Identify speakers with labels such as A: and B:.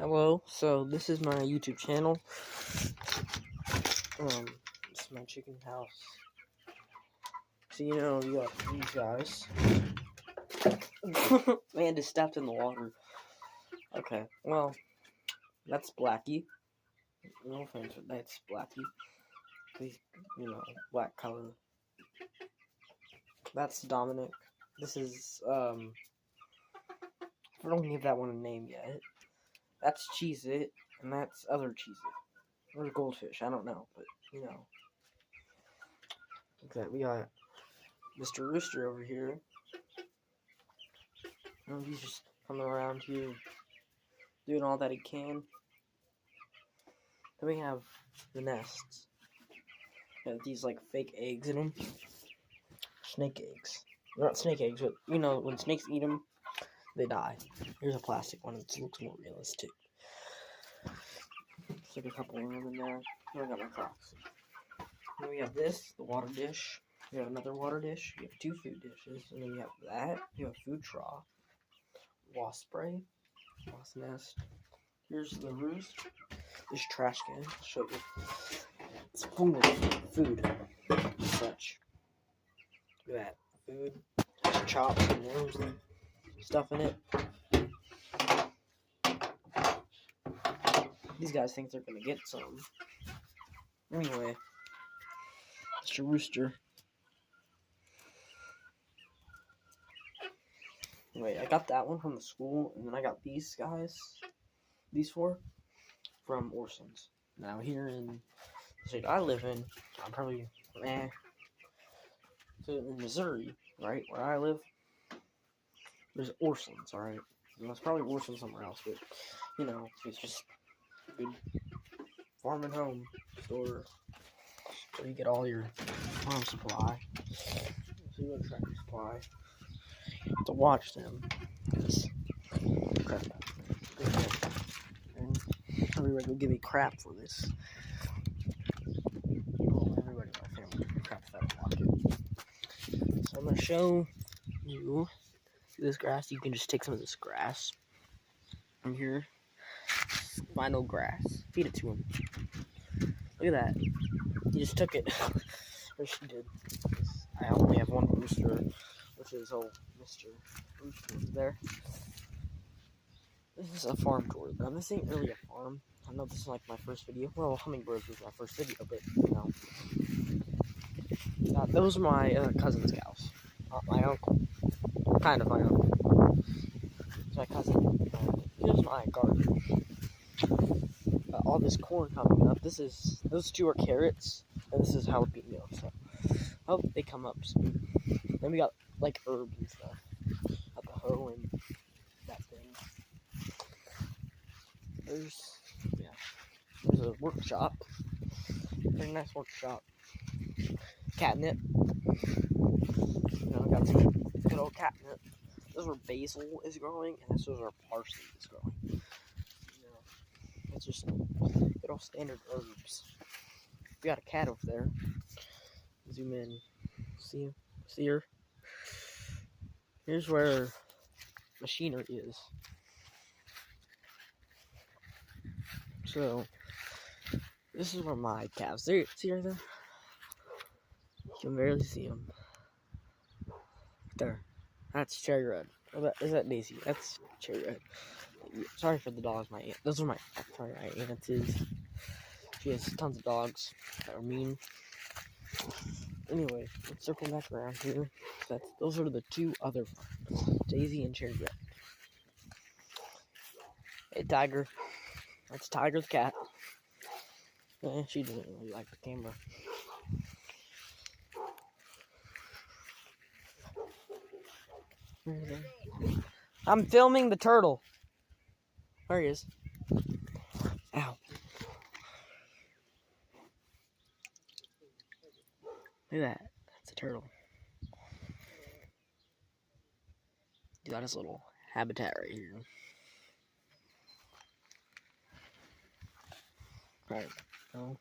A: Hello, so this is my YouTube channel. This is my chicken house. So you got these guys. Man just stepped in the water. Okay, well, that's Blackie. No offense, but that's Blackie. He's, black color. That's Dominic. This is, I don't give that one a name yet. That's Cheez-It, and that's other Cheez-It. Or Goldfish, I don't know, but, Okay, we got Mr. Rooster over here. He's just coming around here, doing all that he can. Then we have the nests. Got these, fake eggs in them. Snake eggs. They're not snake eggs, but, when snakes eat them, they die. Here's a plastic one that looks more realistic. Stick a couple of them in there. Then I got my Crocs. Then we have this, the water dish. We have another water dish. We have 2 food dishes. And then we have that. We have a food trough. Wasp spray. Wasp nest. Here's the roost. This trash can. I'll show you. It's full of food. Such. Look at that. Food. There's chops and worms and stuff in it. These guys think they're gonna get some. Anyway. Mr. Rooster. Anyway, I got that one from the school, and then I got these guys. These 4 from Orson's. Now here in the state I live in, I'm probably So in Missouri, right, where I live, there's Orson's, alright? There's probably Orson's somewhere else, but it's just a good farm and home store where you get all your farm supply. So you go to Tractor Supply to watch them. Crap. And everybody will give me crap for this. Everybody in my family will crap if I don't watch it. So I'm going to show you this grass. You can just take some of this grass from here. Final grass. Feed it to him. Look at that. He just took it. Or she did. I only have one rooster, which is old Mr. Rooster there. This is a farm tour. Now, this ain't really a farm. I know this is my first video. Well, hummingbirds was my first video, but those are my cousin's cows. Not my uncle. Kind of my uncle. It's my cousin. Here's my garden. All this corn coming up. Those 2 are carrots, and this is jalapeno. So I hope they come up soon. Then we got herbs and stuff. Got the hoe and that thing. There's a workshop. Very nice workshop. Catnip. I got some good old catnip. This is where basil is growing, and this is where parsley is growing. It's just good old standard herbs. We got a cat over there. Zoom in. See her? Here's where machinery is. So this is where my calves. See right there? You can barely see them. There. That's Cherry Red. Is that Daisy? That's Cherry Red. Sorry for the dogs. Those are my aunt is. She has tons of dogs that are mean. Anyway, let's circle back around here. Those are the 2 other farms, Daisy and Cherry Red. Hey, Tiger. That's Tiger the cat. She doesn't really like the camera. I'm filming the turtle. There he is. Ow. Look at that. That's a turtle. He's got his little habitat right here. Right. So,